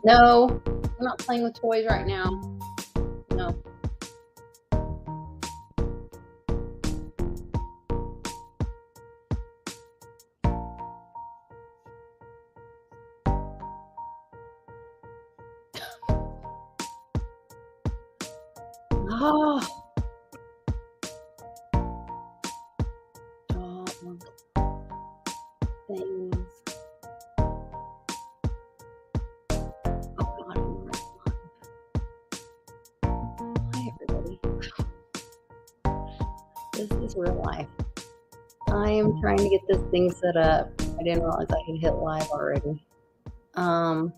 No, I'm not playing with toys right now. No. Oh, dog things. Oh God, hi everybody. This is real life. I am trying to get this thing set up. I didn't realize I could hit live already. Um,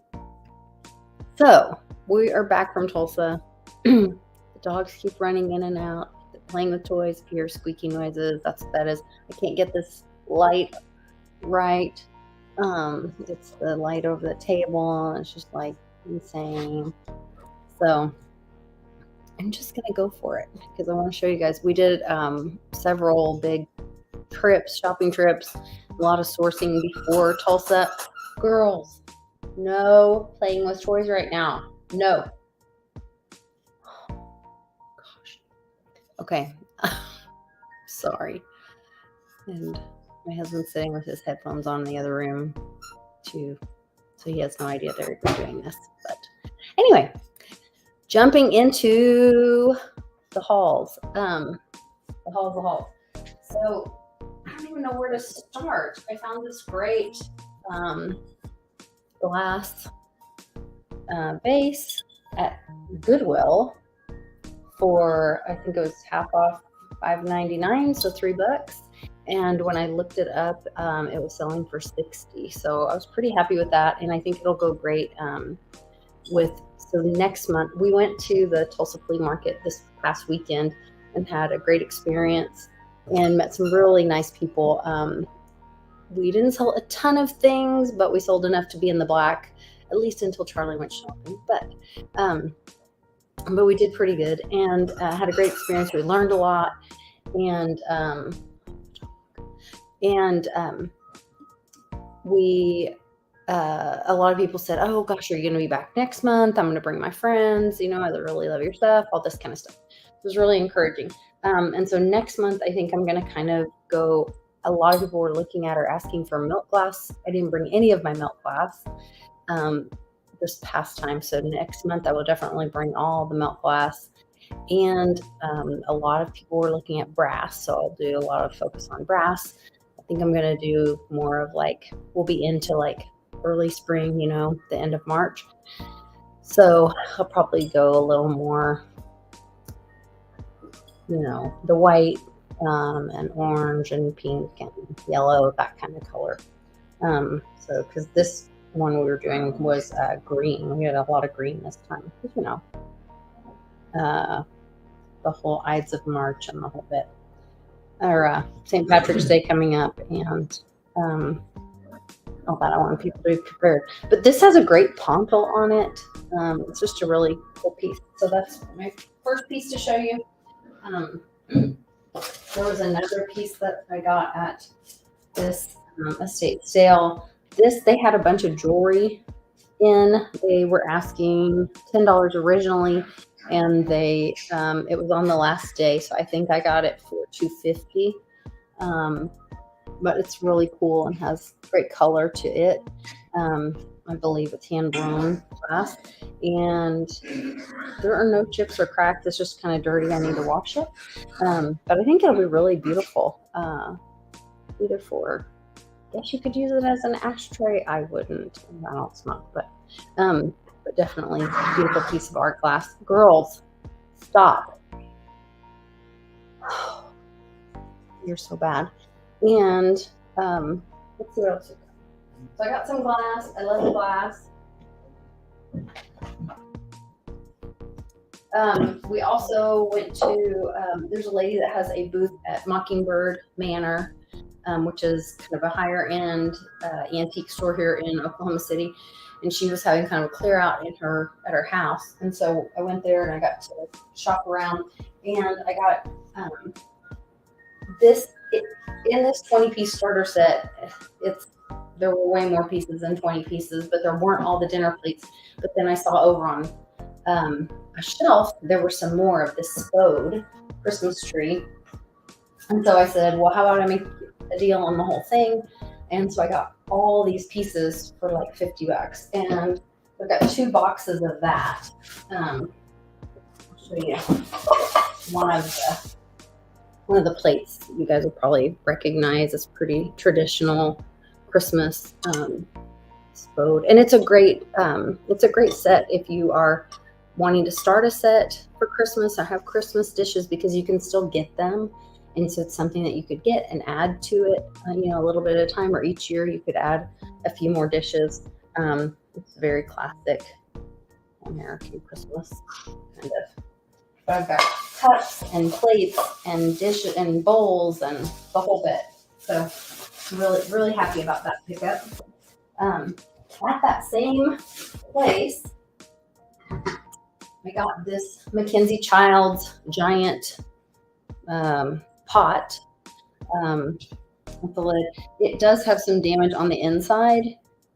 so we are back from Tulsa. The dogs keep running in and out. They're playing with toys. If you hear squeaky noises, that's what that is. I can't get this light right. It's the light over the table. It's just like insane. So I'm just gonna go for it because I want to show you guys. We did several big trips, shopping trips, a lot of sourcing before Tulsa. Girls, no playing with toys right now. No. Gosh. Okay. Sorry. And my husband's sitting with his headphones on in the other room too, so he has no idea they're doing this. But anyway, jumping into the halls. The halls. So I don't even know where to start. I found this great glass vase at Goodwill for, I think it was half off, $5.99, so $3. And when I looked it up, it was selling for $60. So I was pretty happy with that, and I think it'll go great with. So next month we went to the Tulsa Flea Market this past weekend and had a great experience and met some really nice people. We didn't sell a ton of things, but we sold enough to be in the black, at least until Charlie went shopping. But we did pretty good and had a great experience. We learned a lot, and we a lot of people said, "Oh gosh, are you going to be back next month? I'm going to bring my friends. You know, I really love your stuff." All this kind of stuff. It was really encouraging. And so next month, I think I'm going to kind of go. A lot of people were looking at or asking for milk glass. I didn't bring any of my milk glass this past time. So next month, I will definitely bring all the milk glass. And a lot of people were looking at brass. So I'll do a lot of focus on brass. I think I'm going to do more of like, we'll be into like early spring, you know, the end of March. So I'll probably go a little more, you know, the white and orange and pink and yellow, that kind of color. So because this one we were doing was green. We had a lot of green this time, you know, the whole Ides of March and the whole bit. Or St. Patrick's Day coming up, and all that. I want people to be prepared. But this has a great pontil on it. It's just a really cool piece. So that's my first piece to show you. There was another piece that I got at this estate sale. They had a bunch of jewelry in. They were asking $10 originally, and it was on the last day, so I think I got it for $250. But it's really cool and has great color to it. I believe it's hand blown glass, and there are no chips or cracks. It's just kind of dirty. I need to wash it, but I think it'll be really beautiful. Either for, I guess you could use it as an ashtray. I wouldn't. I don't smoke, but definitely a beautiful piece of art glass. Girls, stop. You're so bad. And let's see what else. So I got some glass. I love glass. We also went to, there's a lady that has a booth at Mockingbird Manor, which is kind of a higher end antique store here in Oklahoma City. And she was having kind of a clear out at her house. And so I went there and I got to shop around, and I got in this 20-piece starter set. It's there were way more pieces than 20 pieces, but there weren't all the dinner plates. But then I saw over on a shelf, there were some more of this spode Christmas tree. And so I said, well, how about I make a deal on the whole thing? And so I got all these pieces for like $50. And I've got 2 boxes of that. I'll show you one of the plates you guys will probably recognize. It's pretty traditional Christmas spode, and it's a great set if you are wanting to start a set for Christmas or have Christmas dishes, because you can still get them. And so it's something that you could get and add to it, a little bit at a time, or each year you could add a few more dishes. It's very classic American Christmas kind of. But I've got cups and plates and dishes and bowls and the whole bit. So I'm really, really happy about that pickup. At that same place, I got this Mackenzie Childs giant pot with the lid. It does have some damage on the inside,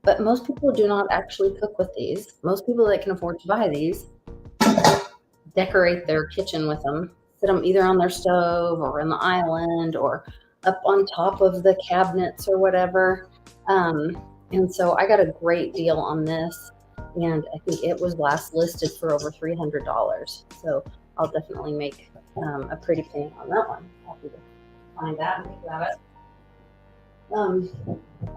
but most people do not actually cook with these. Most people that can afford to buy these decorate their kitchen with them, sit them either on their stove or in the island or up on top of the cabinets or whatever. And so I got a great deal on this, and I think it was last listed for over $300. So I'll definitely make a pretty penny on that one. Happy to find that and grab it.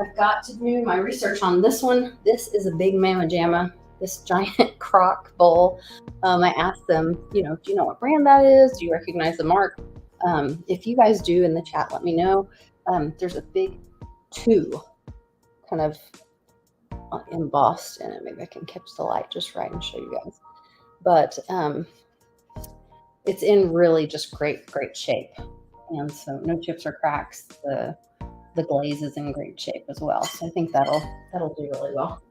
I've got to do my research on this one. This is a big mamma jamma, this giant crock bowl. I asked them, do you know what brand that is? Do you recognize the mark? If you guys do in the chat, let me know. There's a big 2 kind of embossed in it. Maybe I can catch the light just right and show you guys. But it's in really just great shape. And so no chips or cracks. The glaze is in great shape as well. So I think that'll do really well.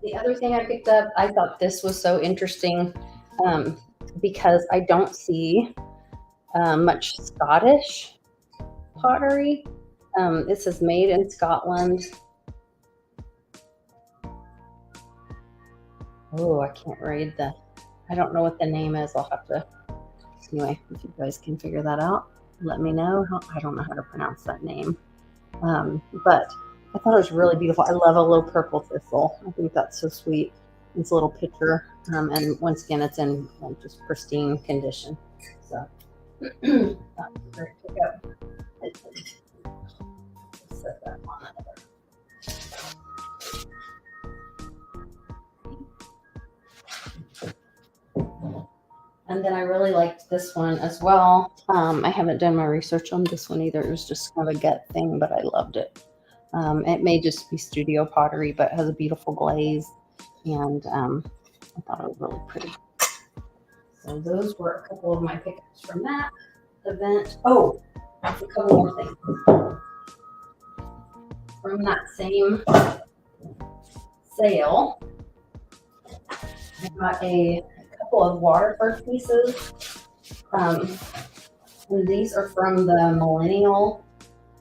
The other thing I picked up, I thought this was so interesting because I don't see much Scottish pottery. It says made in Scotland. Oh, I can't read I don't know what the name is. I'll have to, anyway, if you guys can figure that out, let me know. I don't know how to pronounce that name. But I thought it was really beautiful. I love a little purple thistle. I think that's so sweet. It's a little picture. And once again, it's in just pristine condition. So that's a great pickup. Set that on there. And then I really liked this one as well. I haven't done my research on this one either. It was just kind of a gut thing, but I loved it. It may just be studio pottery, but it has a beautiful glaze, and I thought it was really pretty. So those were a couple of my pickups from that event. Oh, a couple more things. From that same sale, I got a couple of Waterford pieces. And these are from the Millennial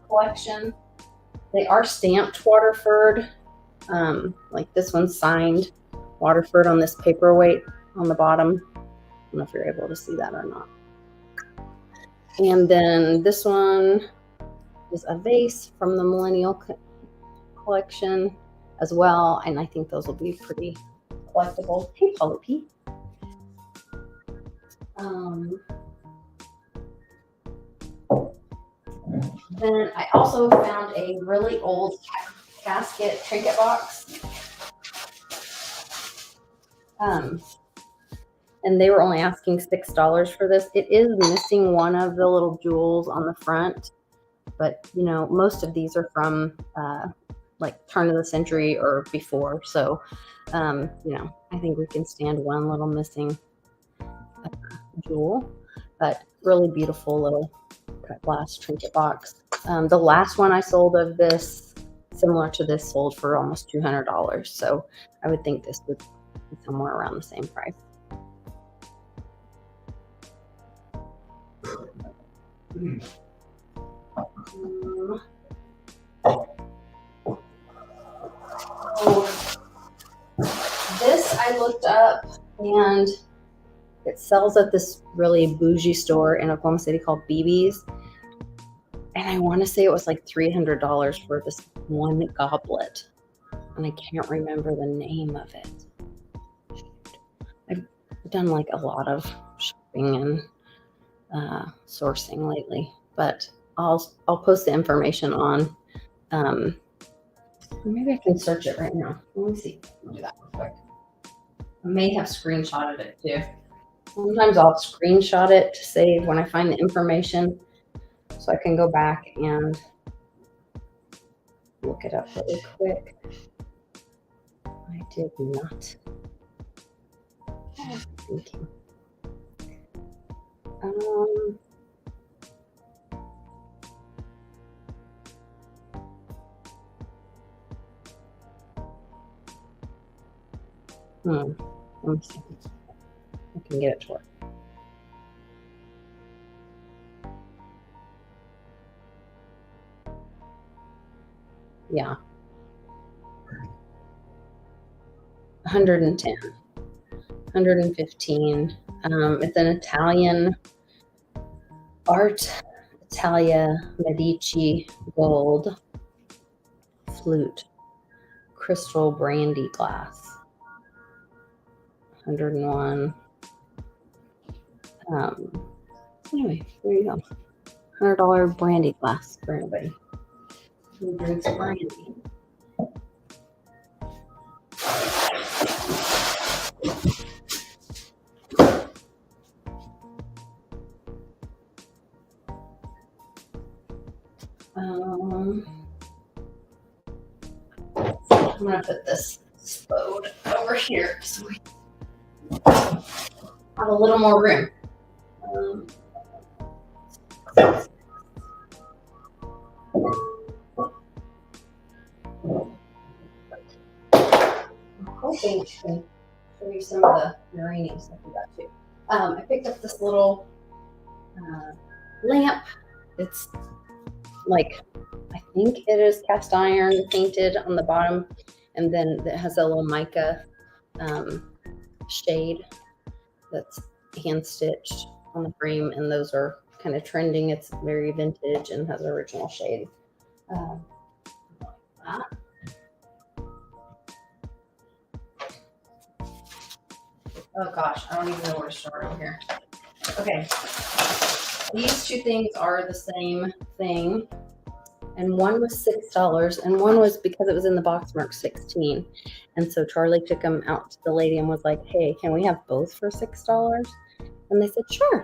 collection. They are stamped Waterford. Like this one's signed Waterford on this paperweight on the bottom. I don't know if you're able to see that or not. And then this one is a vase from the Millennial collection as well. And I think those will be pretty collectible. Hey, Polly P. Then I also found a really old casket trinket box. And they were only asking $6 for this. It is missing one of the little jewels on the front, but most of these are from like turn of the century or before. So, I think we can stand one little missing jewel, but really beautiful little cut glass trinket box. The last one I sold of this, similar to this, sold for almost $200. So I would think this would be somewhere around the same price. So this I looked up, and it sells at this really bougie store in Oklahoma City called BB's. And I want to say it was like $300 for this one goblet. And I can't remember the name of it. I've done like a lot of shopping and sourcing lately, but I'll post the information on. Maybe I can search it right now. Let me see. I'll do that real quick. I may have screenshotted it too. Sometimes I'll screenshot it to save when I find the information, so I can go back and look it up really quick. I did not. Thinking. Let me see. I can get it to work. Yeah. 110. 115. It's an Italian Art Italia Medici gold flute crystal brandy glass. 101. Anyway, there you go. $100 brandy glass for anybody who drinks brandy. I'm gonna put this spode over here so we have a little more room. I'm hoping I can show you some of the uranium stuff we got too. I picked up this little lamp. It's like, I think it is cast iron painted on the bottom, and then it has a little mica shade that's hand stitched on the frame, and those are kind of trending. It's very vintage and has an original shade. Oh gosh, I don't even know where to start over here. Okay, these two things are the same thing, and one was $6, and one was, because it was in the box, marked 16. And so Charlie took them out to the lady and was like, "Hey, can we have both for $6?" And they said, "Sure."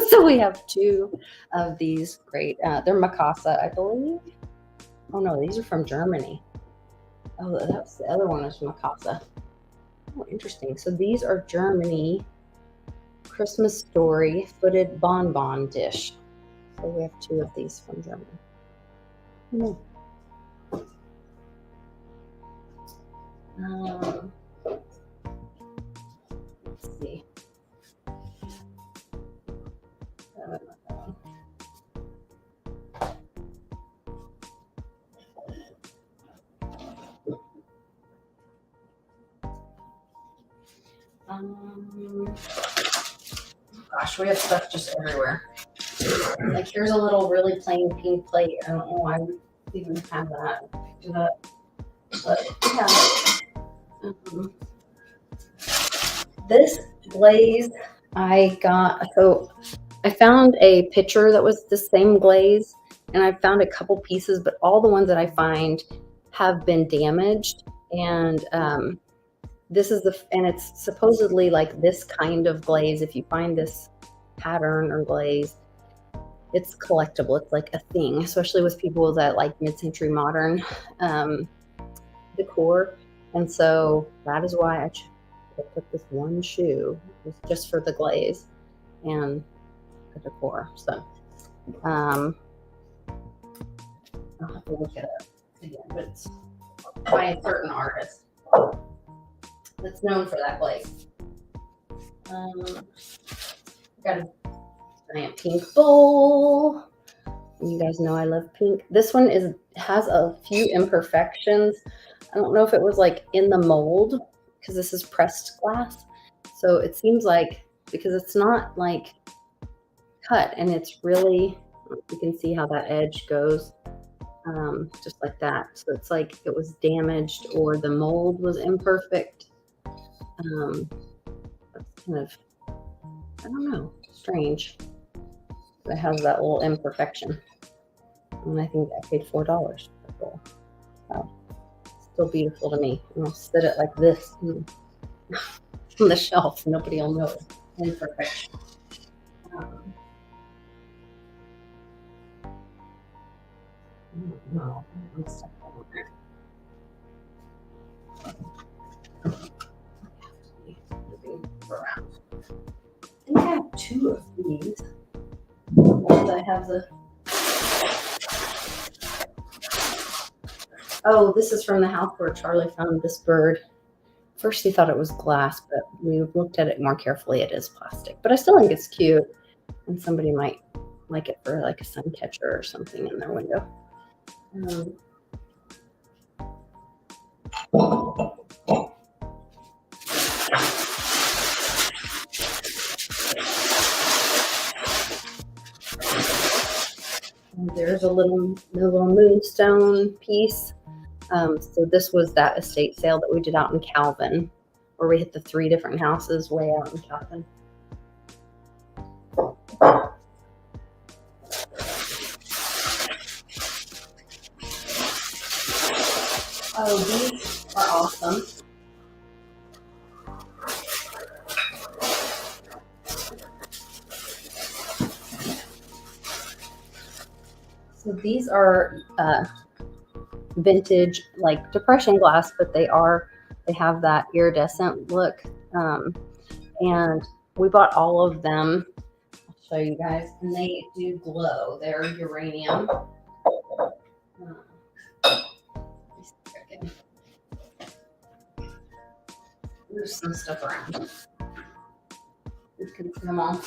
So we have two of these great. They're Mikasa, I believe. Oh no, these are from Germany. Oh, that's the other one is Mikasa. Oh, interesting. So these are Germany Christmas Story footed bonbon dish. So we have two of these from Germany. Let's see. Gosh, we have stuff just everywhere. Like, here's a little really plain pink plate. I don't know why we even have that. Do that. But yeah. This glaze I got, so I found a picture that was the same glaze, and I found a couple pieces, but all the ones that I find have been damaged. And this is and it's supposedly like this kind of glaze. If you find this pattern or glaze, it's collectible. It's like a thing, especially with people that like mid-century modern decor. And so that is why I took this one shoe. It was just for the glaze and the decor. So I'll have to look it up again, but it's by a certain artist that's known for that glaze. Got a giant pink bowl. You guys know I love pink. This one has a few imperfections. I don't know if it was like in the mold because this is pressed glass. So it seems like because it's not like cut and it's really, you can see how that edge goes just like that. So it's like it was damaged or the mold was imperfect. That's kind of, I don't know, strange. But it has that little imperfection. And I think I paid $4 for the bowl. So still beautiful to me. And I'll sit it like this on the shelf. Nobody will know it's imperfection. No, I think I have 2 of these. And I have the. Oh, this is from the house where Charlie found this bird. First, he thought it was glass, but we looked at it more carefully. It is plastic, but I still think it's cute, and somebody might like it for like a sun catcher or something in their window. And there's a little moonstone piece. So this was that estate sale that we did out in Calvin, where we hit the 3 different houses way out in Calvin. Oh, these are awesome. So these are vintage, like depression glass, but they have that iridescent look. And we bought all of them. I'll show you guys, and they do glow. They're uranium. There's some stuff around. You can see them all.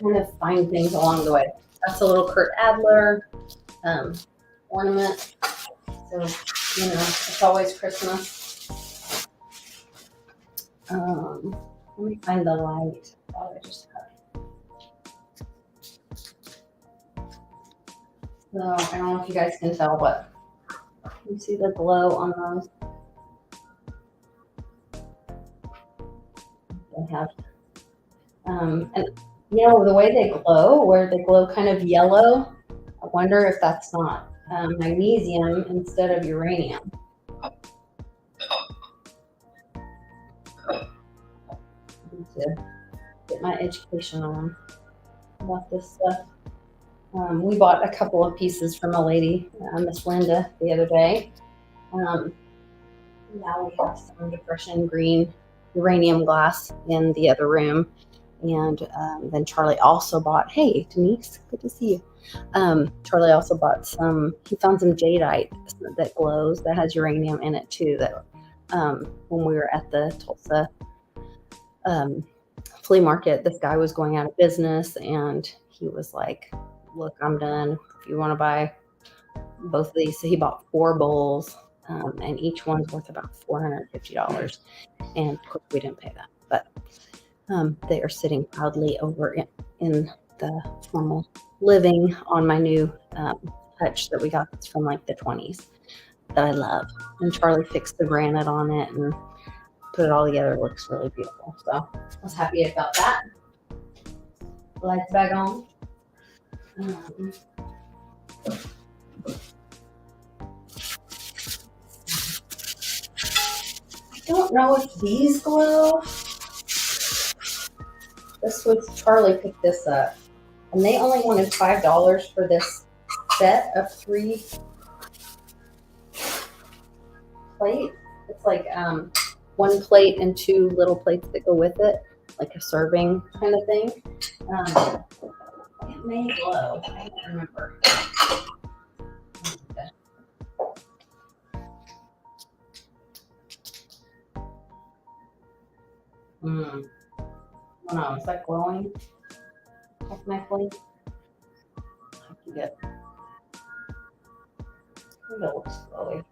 Kind of find things along the way. That's a little Kurt Adler ornament. So, it's always Christmas. Let me find the light. Oh, I just had. So, I don't know if you guys can tell, but you see the glow on those. They have, and the way they glow, where they glow kind of yellow, I wonder if that's not magnesium instead of uranium. I need to get my education on about this stuff. We bought a couple of pieces from a lady, Miss Linda, the other day. Now we have some depression green uranium glass in the other room. And then Charlie also bought, hey, Denise, good to see you. Charlie also bought he found some jadeite that glows, that has uranium in it too, that when we were at the Tulsa flea market, this guy was going out of business and he was like, look, I'm done. If you want to buy both of these. So he bought 4 bowls and each one's worth about $450. And of course we didn't pay that, but they are sitting proudly over in the formal living on my new hutch that we got. It's from like the 20s that I love. And Charlie fixed the granite on it and put it all together. It looks really beautiful. So I was happy about that. Lights back on. Um, I don't know if these glow. This was Charlie picked this up, and they only wanted $5 for this set of 3 plates. It's like 1 plate and 2 little plates that go with it, like a serving kind of thing. It may glow. I don't remember. Oh no, is that glowing? Technically, I think it looks glowy.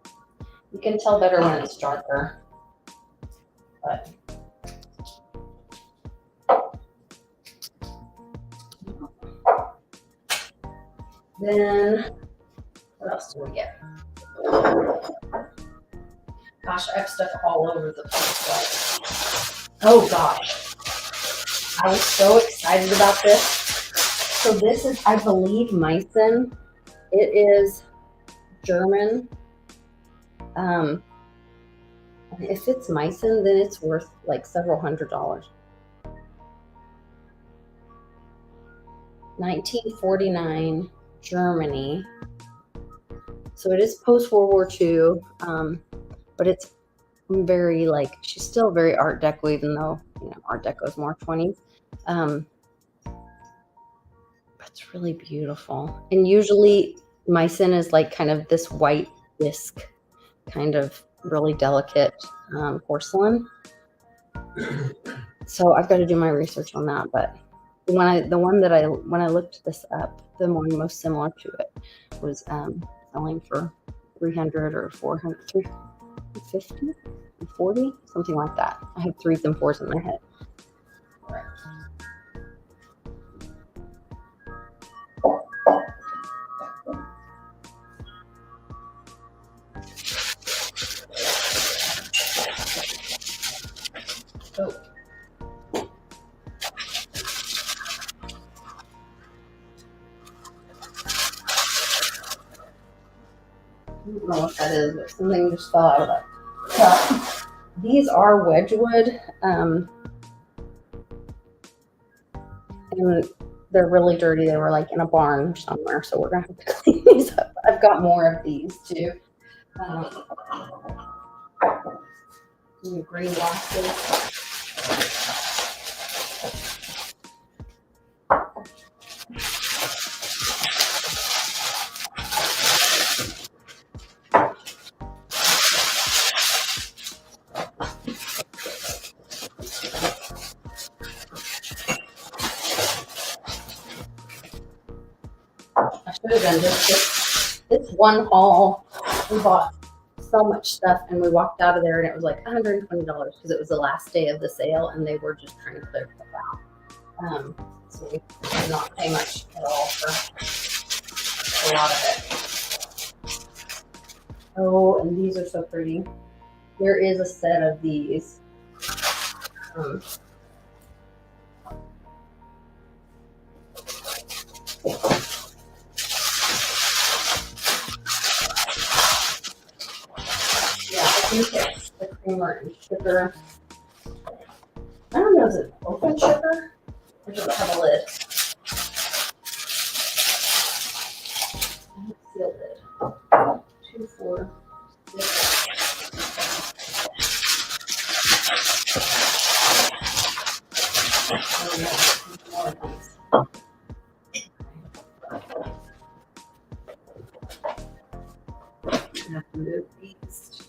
You can tell better when it's darker, but then what else do we get? Gosh, I have stuff all over the place. Oh gosh, I was so excited about this. So this is, I believe, Meissen. It is German. If it's Meissen, then it's worth like several $100s. 1949, Germany. So it is post World War II, but it's very like, she's still very Art Deco, even though, you know, Art Deco is more 20s. It's really beautiful. And usually Meissen is like kind of this white bisque, kind of really delicate porcelain. So I've got to do my research on that. But when I looked this up, the one most similar to it was selling for 300 or 400, 350, 40, something like that. I have 3s and 4s in my head. Oh. I don't know what that is, but something just fell out of that cup. These are Wedgwood, and they're really dirty. They were like in a barn somewhere, so we're gonna have to clean these up. I've got more of these too. Green glasses. I should have done this one haul. We bought so much stuff, and we walked out of there, and it was like $120 because it was the last day of the sale, and they were just trying to clear stuff out. So we did not pay much at all for a lot of it. Oh, and these are so pretty. There is a set of these. It's the creamer and sugar. I don't know, is it open sugar? Or does it have a lid? I don't see a lid. 2, 4, 6. I have to move these to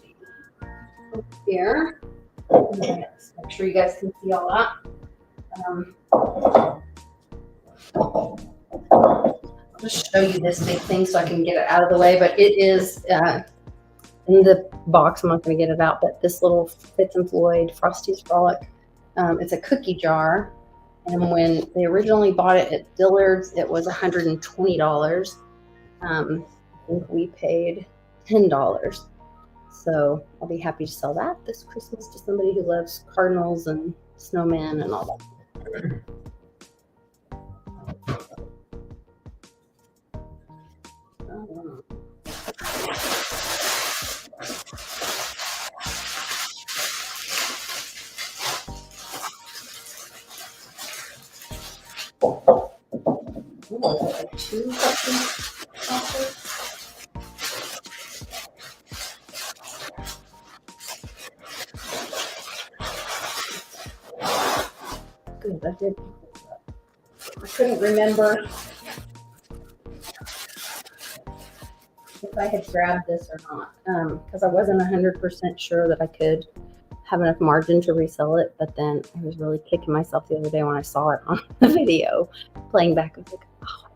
here. Make sure you guys can see all that. I'll just show you this big thing so I can get it out of the way, but it is in the box. I'm not going to get it out, but this little Fitz and Floyd Frosty's Frolic, it's a cookie jar, and when they originally bought it at Dillard's, it was $120. I think we paid $10. So I'll be happy to sell that this Christmas to somebody who loves cardinals and snowmen and all that. Like two sauces. Good, I did. I couldn't remember if I had grabbed this or not, because I wasn't 100% sure that I could have enough margin to resell it. But then I was really kicking myself the other day when I saw it on the video playing back. I was like, oh,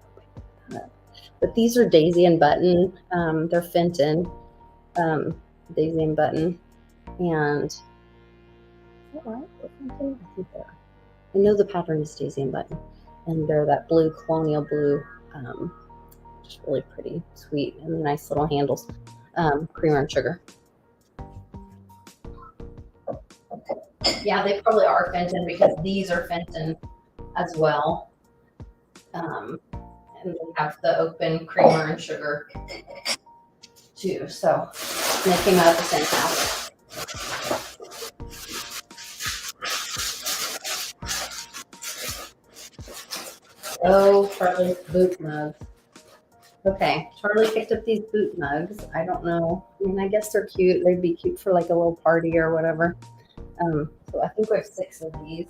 but these are Daisy and Button. They're Fenton, Daisy and Button, and I think they are. I know the pattern is Daisy and Button, and they're that blue, colonial blue, just really pretty, sweet, and nice little handles, creamer and sugar. Yeah, they probably are Fenton because these are Fenton as well. And they have the open creamer and sugar too. So they came out of the same house. Oh, Charlie's boot mugs. Okay, Charlie picked up these boot mugs. I don't know. I mean, I guess they're cute. They'd be cute for like a little party or whatever. So I think we have 6 of these.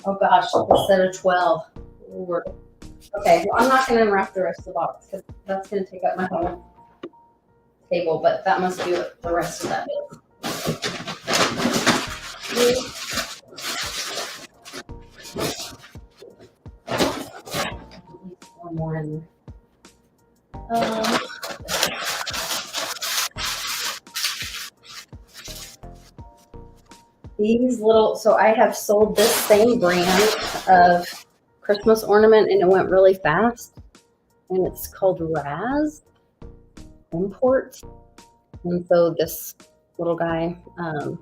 Oh gosh, a set of 12. Lord. Okay, well, I'm not going to unwrap the rest of the box because that's going to take up my whole table, but that must be what the rest of that is. One more in there. These little, so I have sold this same brand of Christmas ornament and it went really fast. And it's called Raz Import. And so this little guy,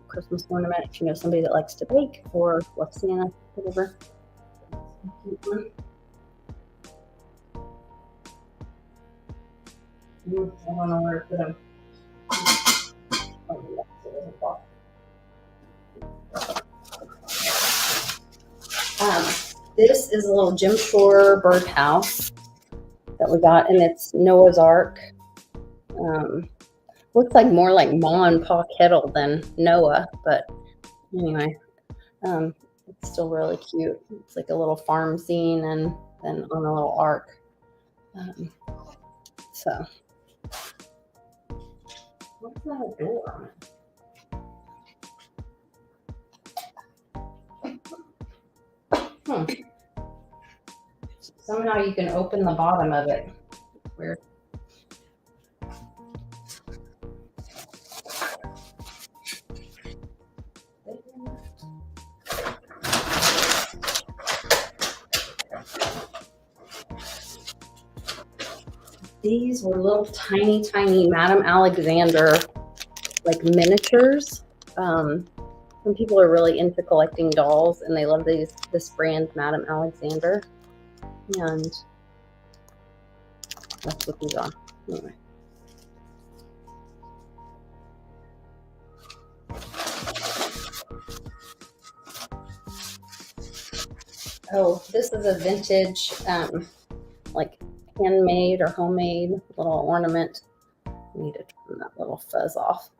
Christmas ornament, if you know somebody that likes to bake or loves Santa, whatever. I don't know where to put them. This is a little Jim Shore birdhouse that we got, and it's Noah's Ark. Looks like more like Ma and Pa Kettle than Noah, but anyway, it's still really cute. It's like a little farm scene and then on a little ark. So, what's that door on it? Somehow you can open the bottom of it. Weird. These were little tiny, tiny Madame Alexander, like miniatures. Some people are really into collecting dolls and they love this brand, Madame Alexander. And that's what these are. Anyway. Oh, this is a vintage, like handmade or homemade little ornament. I need to turn that little fuzz off,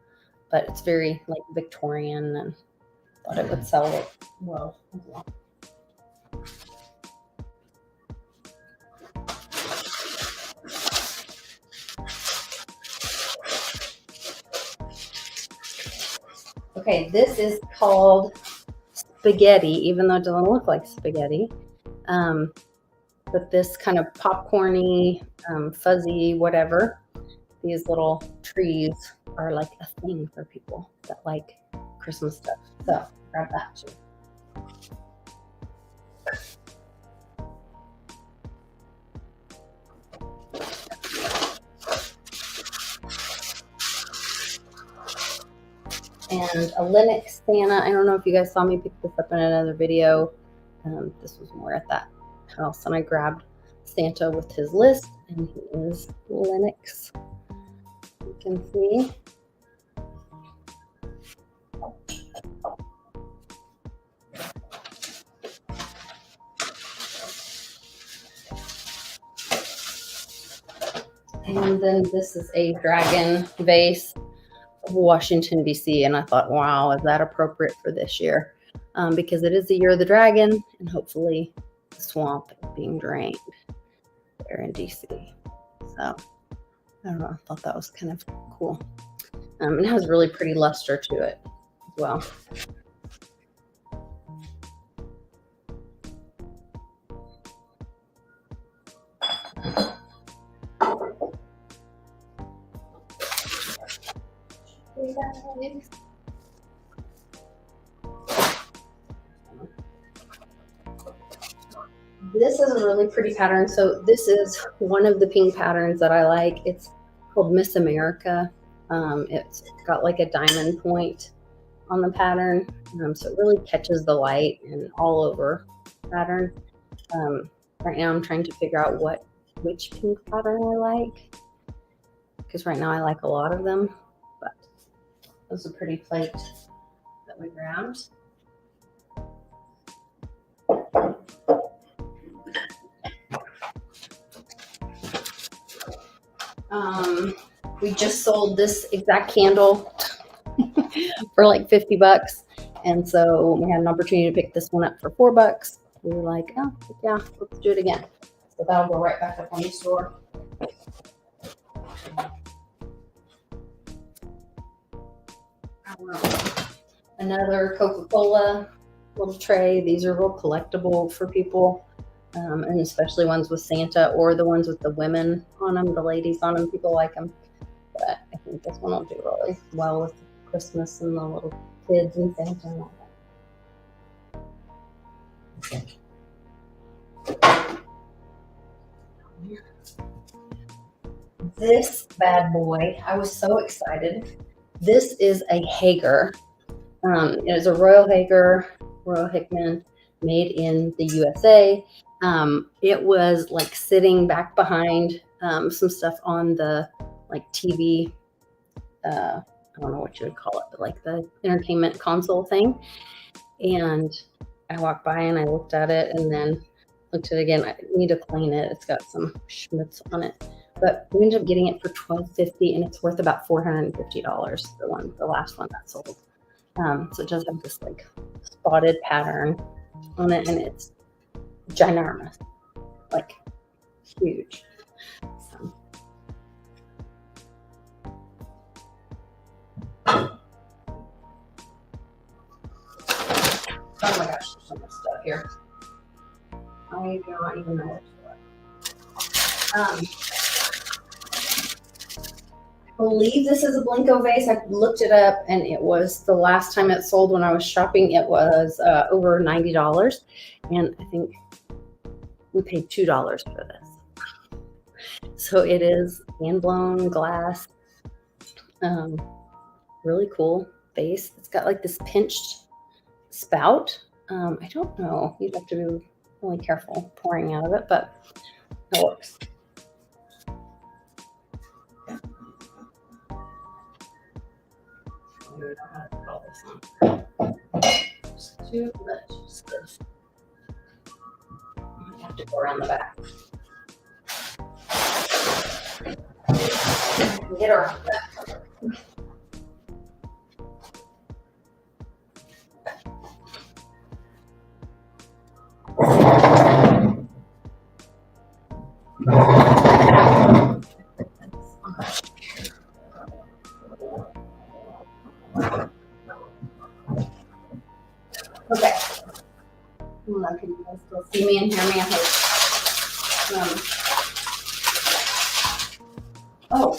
but it's very like Victorian and thought it would sell it well as well. Okay, this is called spaghetti, even though it doesn't look like spaghetti. But this kind of popcorny, fuzzy, whatever, these little trees are like a thing for people that like Christmas stuff. So grab that too. And a Linux Santa. I don't know if you guys saw me pick this up in another video. This was more at that house, and I grabbed Santa with his list, and he is Linux. You can see. And then this is a dragon vase of Washington, D.C. And I thought, wow, is that appropriate for this year? Because it is the year of the dragon, and hopefully the swamp is being drained there in D.C. So I don't know, I thought that was kind of cool. It has really pretty luster to it as well. This is a really pretty pattern. So this is one of the pink patterns that I like. It's called Miss America. It's got like a diamond point on the pattern. So it really catches the light and all over pattern. Right now I'm trying to figure out which pink pattern I like, because right now I like a lot of them, but it was a pretty plate that we grabbed. We just sold this exact candle for like 50 bucks. And so we had an opportunity to pick this one up for $4. We were like, oh, yeah, let's do it again. So that'll go right back up on the store. Another Coca-Cola little tray. These are real collectible for people. And especially ones with Santa, or the ones with the women on them, the ladies on them. People like them. But I think this one will do really well with Christmas and the little kids and Santa and all that. This bad boy, I was so excited. This is a Hager. It is a Royal Hager, Royal Hickman, made in the USA. It was like sitting back behind some stuff on the like TV, I don't know what you would call it, but like the entertainment console thing. And I walked by and I looked at it and then looked at it again. I need to clean it. It's got some schmutz on it. But we ended up getting it for $12.50, and it's worth about $450. The last one that sold. So it does have this like spotted pattern on it, and it's ginormous, like huge. So. Oh my gosh, there's so much stuff here. I do not even know what to do. I believe this is a Blinko vase. I looked it up, and it was the last time it sold when I was shopping. It was over $90, and I think we paid $2 for this. So it is hand-blown glass, really cool vase. It's got like this pinched spout. I don't know. You'd have to be really careful pouring out of it, but it works. Too much stuff. I have to go around the back. Get around the back. Okay. Can you guys still see see me and hear me, I hope. Oh,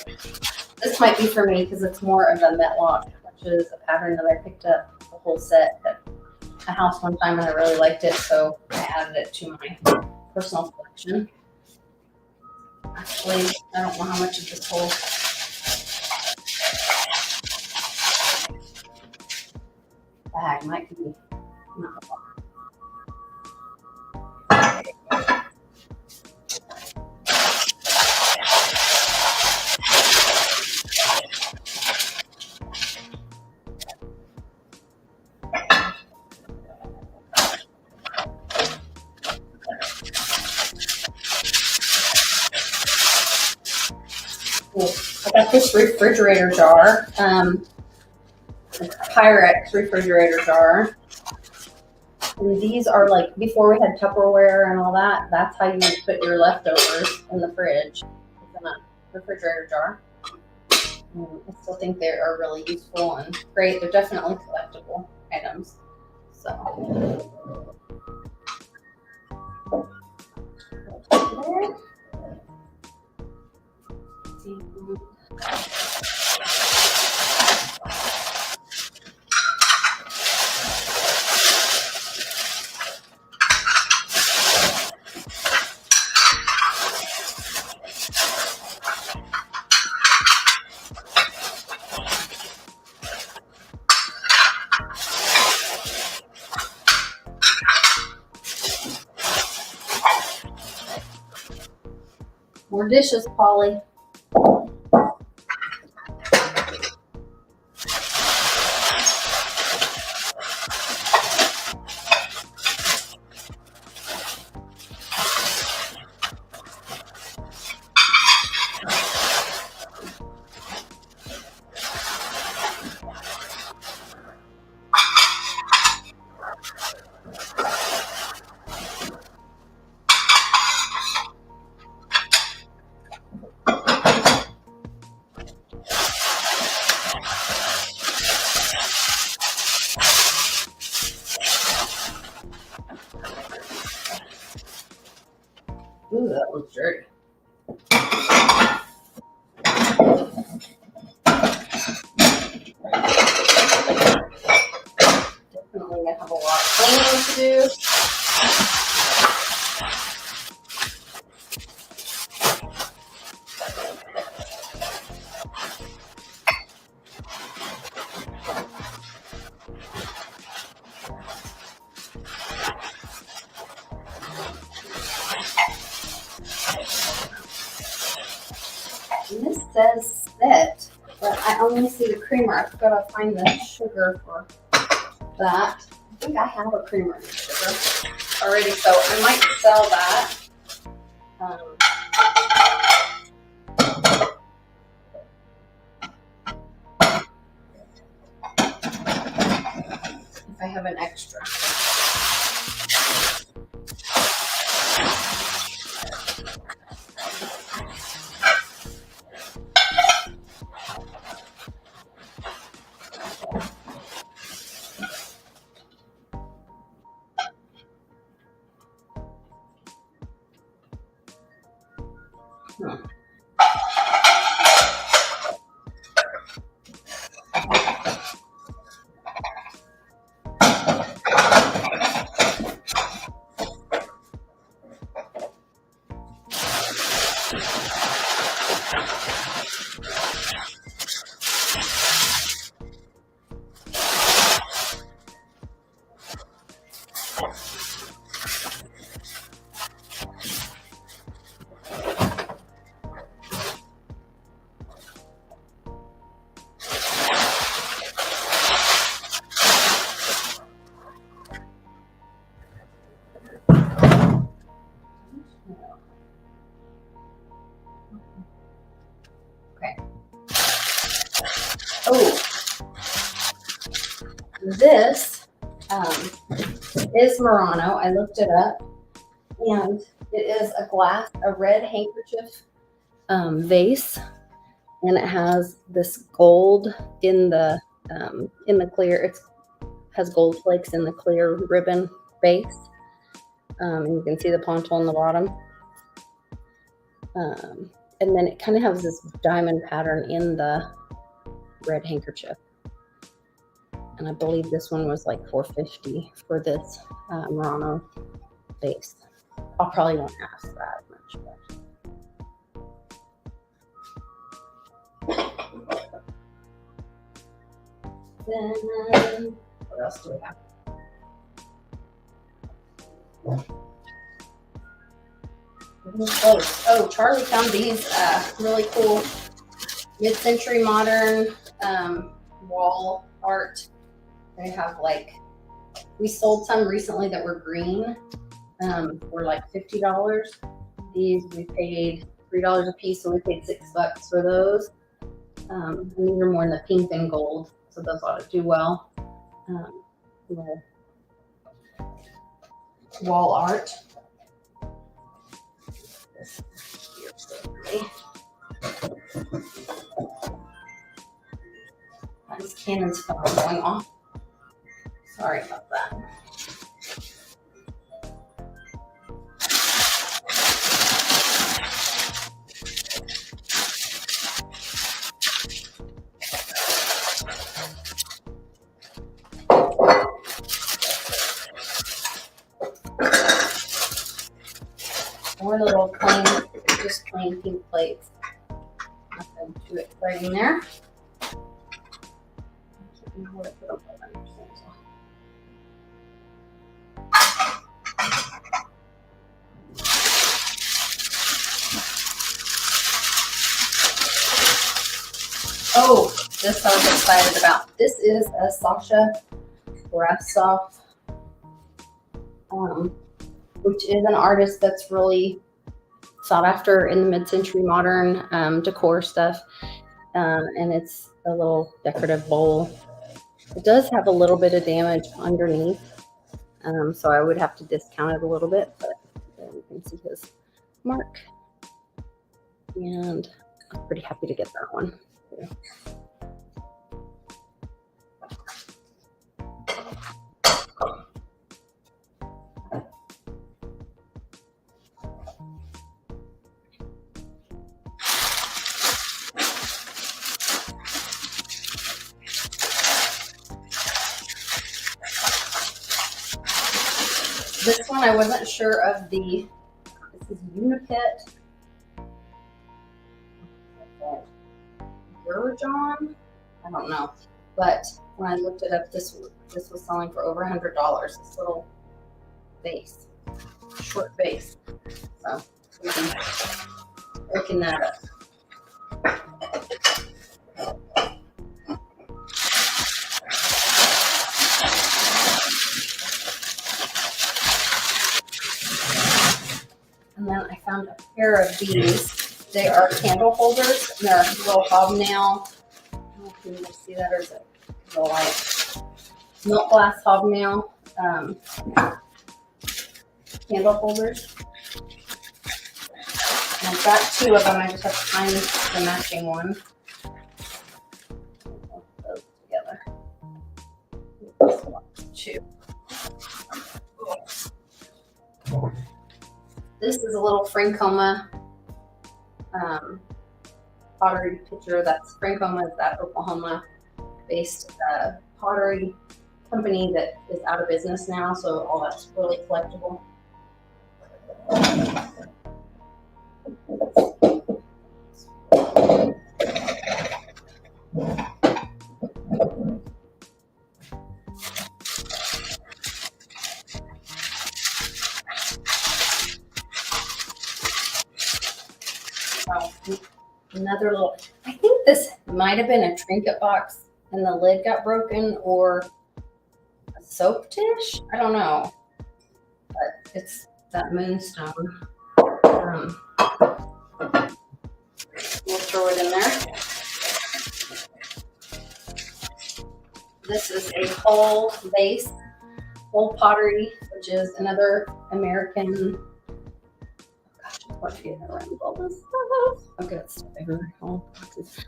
this might be for me because it's more of a Metlock, which is a pattern that I picked up the whole set at a house one time and I really liked it, so I added it to my personal collection. Actually, I don't know how much of this whole bag might be. I got this refrigerator jar, a Pyrex refrigerator jar. And these are like, before we had Tupperware and all that, that's how you would put your leftovers in the fridge, in a refrigerator jar. I still think they are really useful and great. They're definitely collectible items. So. There. More dishes, Polly. Ooh, that was dirty. Definitely gonna have a lot of cleaning to do. And this says set, but I only see the creamer. I've got to find the sugar for that. I think I have a creamer and sugar already, so I might sell that. If I have an extra. Okay. Oh, this is Murano. I looked it up, and it is a red handkerchief vase, and it has this gold in the clear. It has gold flakes in the clear ribbon base. And you can see the pontil on the bottom. And then it kind of has this diamond pattern in the red handkerchief. And I believe this one was like $4.50 for this Murano base. I probably won't ask that much. Then what else do we have? Oh, Charlie found these really cool mid-century modern wall art. They have like, we sold some recently that were green for like $50. These we paid $3 a piece, so we paid $6 for those. And these are more in the pink and gold, so those ought to do well. Little wall art. This Canon's phone going off. Sorry about that. More little plain, just plain pink plates. Nothing too exciting there. Oh, this I was excited about. This is a Sasha Brasov, which is an artist that's really sought after in the mid-century modern decor stuff. And it's a little decorative bowl. It does have a little bit of damage underneath, so I would have to discount it a little bit, but you can see his mark. And I'm pretty happy to get that one. This one I wasn't sure of the, this is Unipet John. I don't know, but when I looked it up, this was selling for over $100. This little vase, short vase. So we can open that up. And then I found a pair of these. They are candle holders. And they're a little hobnail. I don't know if you can see that, or is it a light? Milk glass hobnail candle holders. And I've got two of them. I just have to find the matching one. Put those together. This one's two. This is a little Francoma pottery pitcher. That's Francoma is that Oklahoma-based pottery company that is out of business now, so all that's really collectible. Another little, I think this might have been a trinket box and the lid got broken, or a soap dish. I don't know, but it's that moonstone. We'll throw it in there. This is a whole vase, whole pottery, which is another American. Okay, it's everywhere.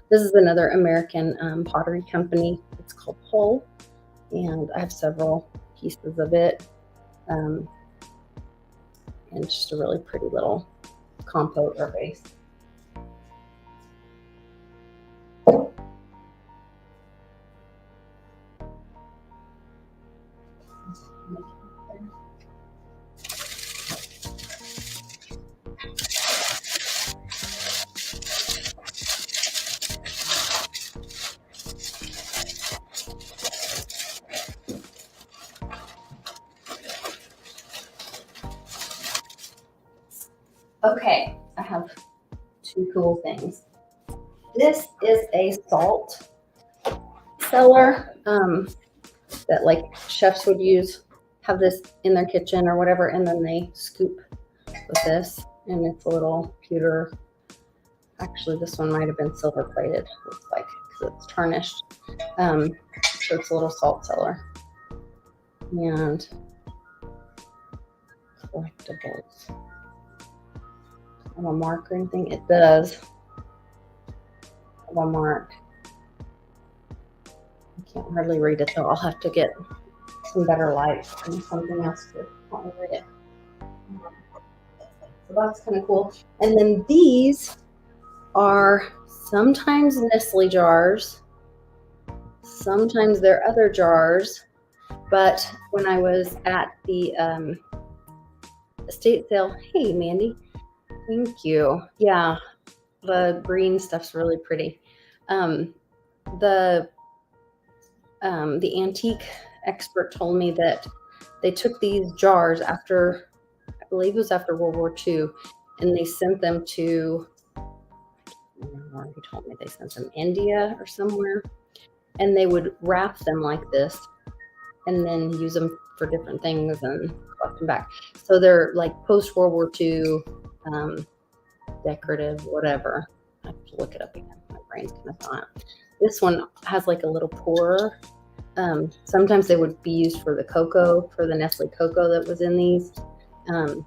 This is another American pottery company. It's called Hull, and I have several pieces of it. and it's just a really pretty little compote or vase. Okay, I have two cool things. This is a salt cellar that like chefs would use, have this in their kitchen or whatever, and then they scoop with this, and it's a little pewter. Actually, this one might have been silver plated, looks like, because it's tarnished. So it's a little salt cellar. And collectibles. Have a mark or anything? It does have a mark. I can't hardly read it though. I'll have to get some better light and something else to help me read it. So that's kind of cool. And then these are sometimes Nestle jars, sometimes they're other jars. But when I was at the estate sale, hey Mandy, thank you. Yeah, the green stuff's really pretty. The antique expert told me that they took these jars after, I believe it was after World War II, and they sent them to, I can't remember, he told me they sent them India or somewhere, and they would wrap them like this and then use them for different things and collect them back. So they're like post World War II, decorative, whatever. I have to look it up again. My brain's kind of gone. This one has like a little pourer. Sometimes they would be used for the cocoa, for the Nestle cocoa that was in these. And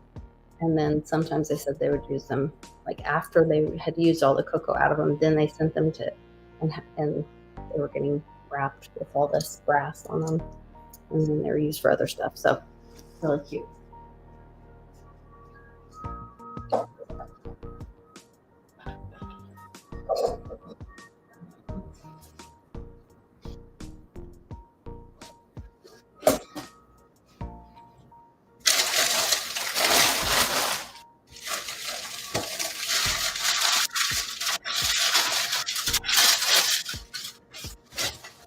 then sometimes they said they would use them like after they had used all the cocoa out of them, then they sent them to, and they were getting wrapped with all this brass on them. And then they were used for other stuff. So really cute.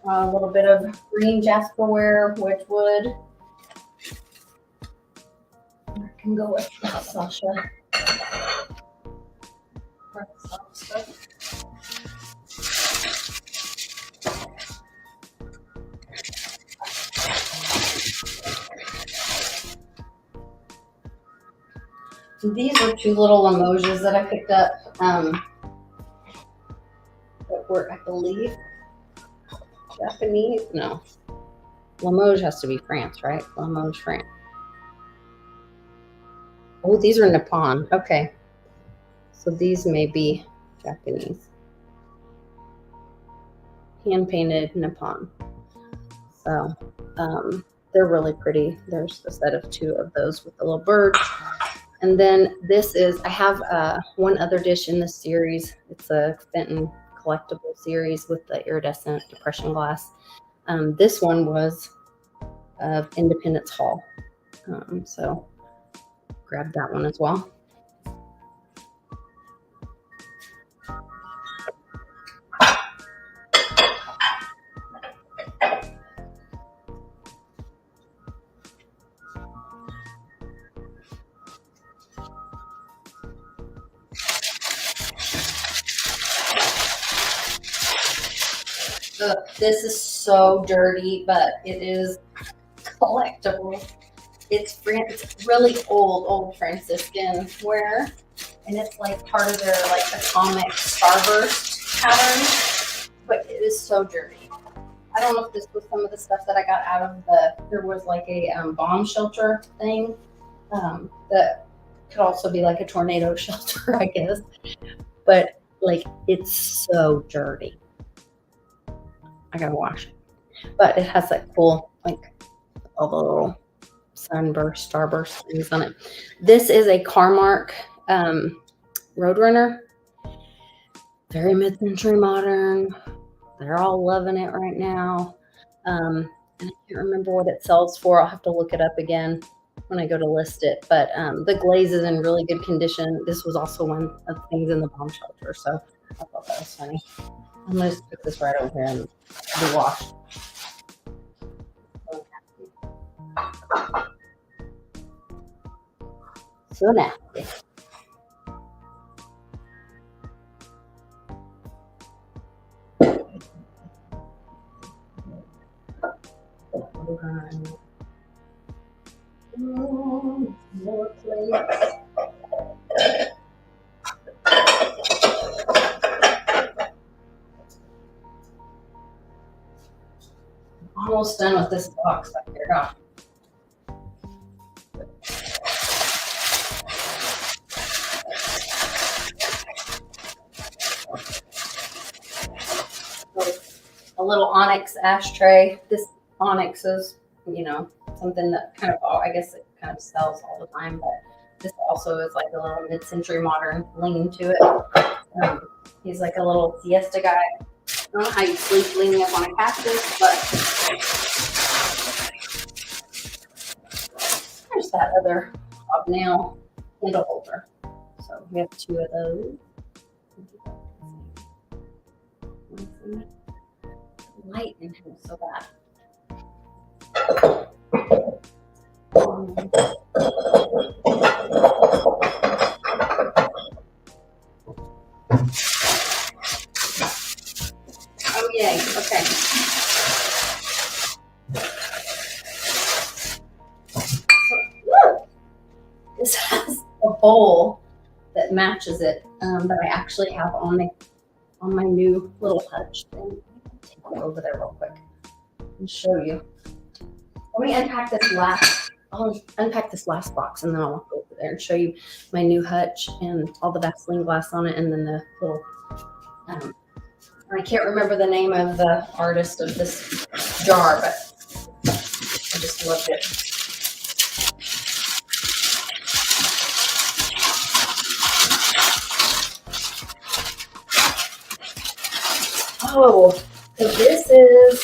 A little bit of green jasperware, wedgewood. I can go with Sasha. These are two little Limoges that I picked up that were, I believe, Japanese. No, Limoges has to be France, right? Limoges, France. Oh, these are Nippon. Okay, so these may be Japanese. Hand painted Nippon. So they're really pretty. There's a set of two of those with the little birds. And then this is, I have one other dish in this series. It's a Fenton collectible series with the iridescent depression glass. This one was of Independence Hall. So grab that one as well. This is so dirty, but it is collectible. It's really old Franciscan ware, and it's like part of their like atomic starburst pattern, but it is so dirty. I don't know if this was some of the stuff that I got out of there was like a bomb shelter thing that could also be like a tornado shelter, I guess. But like, it's so dirty. I gotta wash it. But it has that cool, like, all the little sunburst, starburst things on it. This is a Carmark Roadrunner. Very mid-century modern. They're all loving it right now. And I can't remember what it sells for. I'll have to look it up again when I go to list it. But the glaze is in really good condition. This was also one of the things in the bomb shelter. So I thought that was funny. I'm going to stick this right over here and be washed. So nasty. More plates. Almost done with this box back here. Oh. A little onyx ashtray. This onyx is, something that kind of, I guess it kind of sells all the time, but this also is like a little mid-century modern lean to it. He's like a little siesta guy. I don't know how you sleep leaning up on a cactus, but there's that other hobnail handle holder. So we have 2 of those. Light in here so bad. Oh yay, okay. So, this has a bowl that matches it that I actually have on my new little hutch thing. Take it over there real quick and show you. Let me unpack this last. I'll unpack this last box and then I'll walk over there and show you my new hutch and all the Vaseline glass on it, and then the little. I can't remember the name of the artist of this jar, but I just loved it. Oh, so this is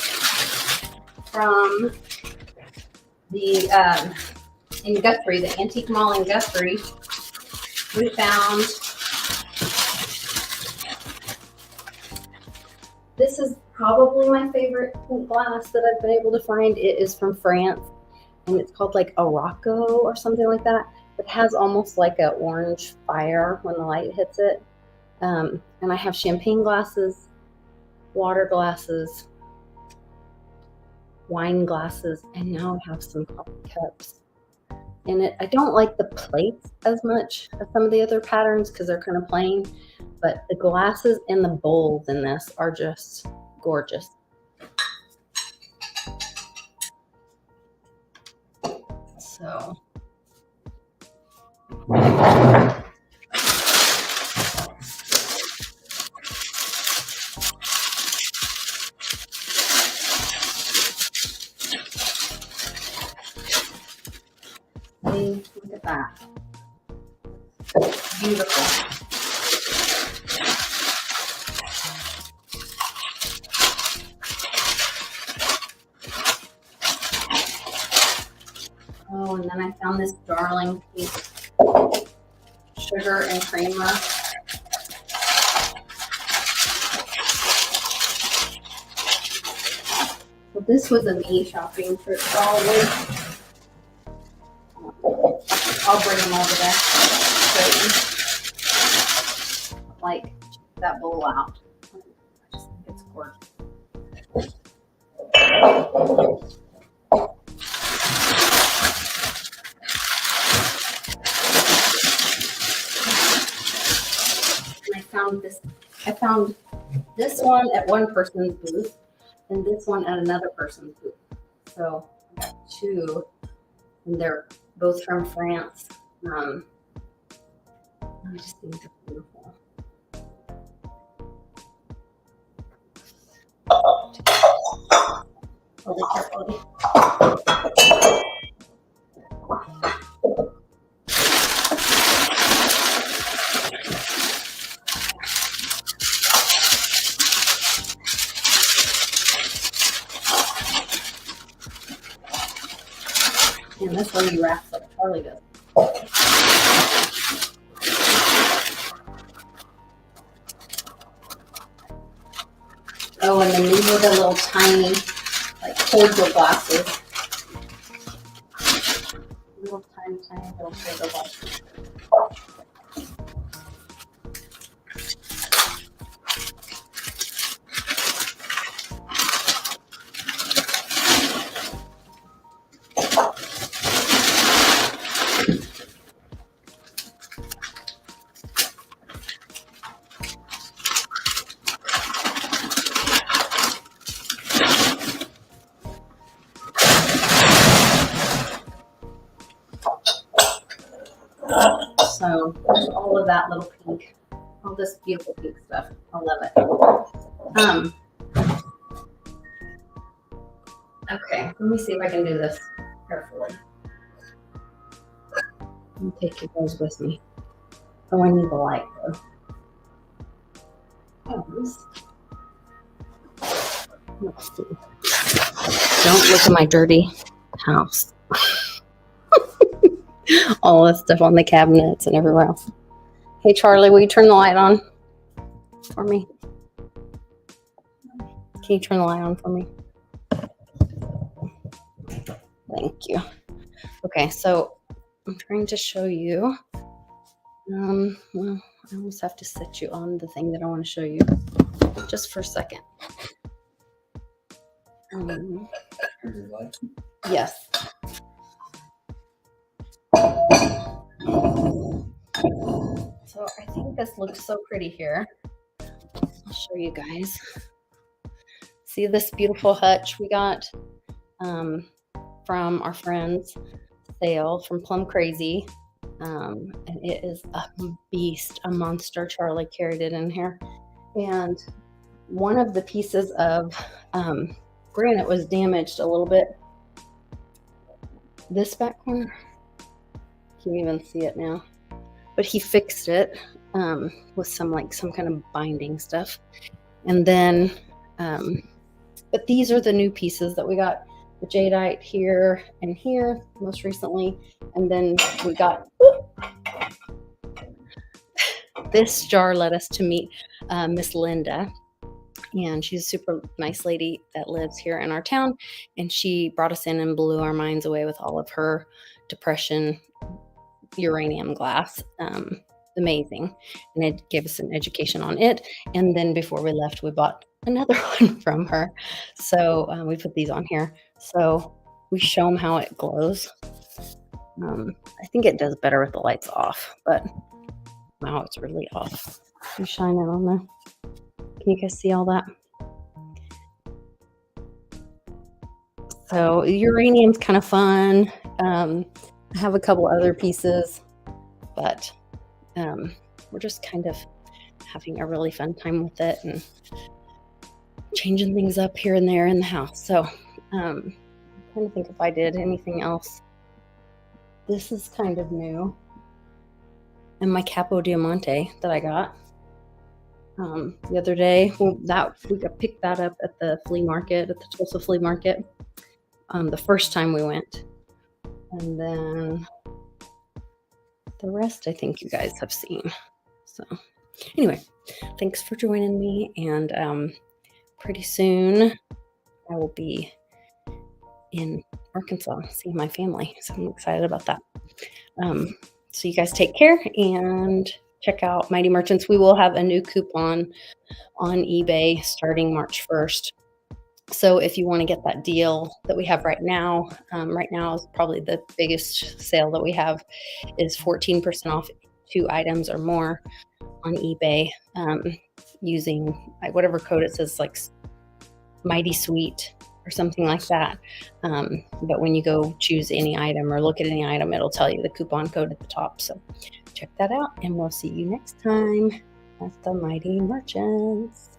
from the in Guthrie, the Antique Mall in Guthrie. We found this is probably my favorite pink glass that I've been able to find. It is from France, and it's called like a Rocco or something like that. It has almost like an orange fire when the light hits it. And I have champagne glasses, water glasses, wine glasses, and now I have some coffee cups in it. I don't like the plates as much as some of the other patterns because they're kind of plain, but the glasses and the bowls in this are just gorgeous. So look at that. Beautiful. Oh, and then I found this darling piece of sugar and creamer. So this was a me shopping trip probably. I'll bring them over there. Like, check that bowl out. I just think it's gorgeous. I found this one at one person's booth and this one at another person's booth. So I got 2, and they're both from France. I just think they're beautiful. Hold it carefully. this lady wraps like Charlie does. Oh, and then these are the little tiny, like, cordial glasses. Little tiny little cordial glasses. So there's all of that little pink, all this beautiful pink stuff. I love it. Okay, let me see if I can do this carefully. I'll take you guys with me. Oh, I need the light though. Let's see. Don't look at my dirty house. All this stuff on the cabinets and everywhere else. Hey, Charlie, will you turn the light on for me? Can you turn the light on for me? Thank you. Okay, so I'm trying to show you. Well, I almost have to set you on the thing that I want to show you just for a second. Yes. So I think this looks so pretty here. I'll show you guys. See this beautiful hutch we got from our friend's sale from Plum Crazy. And it is a beast, a monster. Charlie carried it in here. And one of the pieces of granite was damaged a little bit. This back corner, you can even see it now. But he fixed it with some kind of binding stuff. And then, but these are the new pieces that we got. The jadeite here and here most recently. And then we got this jar led us to meet Miss Linda. And she's a super nice lady that lives here in our town. And she brought us in and blew our minds away with all of her depression uranium glass. Amazing. And it gave us an education on it. And then before we left, we bought another one from her. So we put these on here. So we show them how it glows. I think it does better with the lights off, but wow, it's really off. You shine it on there. Can you guys see all that? So uranium's kind of fun. I have a couple other pieces, but we're just kind of having a really fun time with it and changing things up here and there in the house. So I'm trying to think if I did anything else. This is kind of new. And my Capo Diamante that I got the other day. Well, we picked that up at the flea market, at the Tulsa flea market, the first time we went. And then the rest I think you guys have seen. So anyway, thanks for joining me. And pretty soon I will be in Arkansas seeing my family. So I'm excited about that. So you guys take care and check out Mighty Merchants. We will have a new coupon on eBay starting March 1st. So if you want to get that deal that we have right now is probably the biggest sale that we have is 14% off 2 items or more on eBay using whatever code it says, like Mighty Sweet or something like that. But when you go choose any item or look at any item, it'll tell you the coupon code at the top. So check that out, and we'll see you next time at the Mighty Merchants.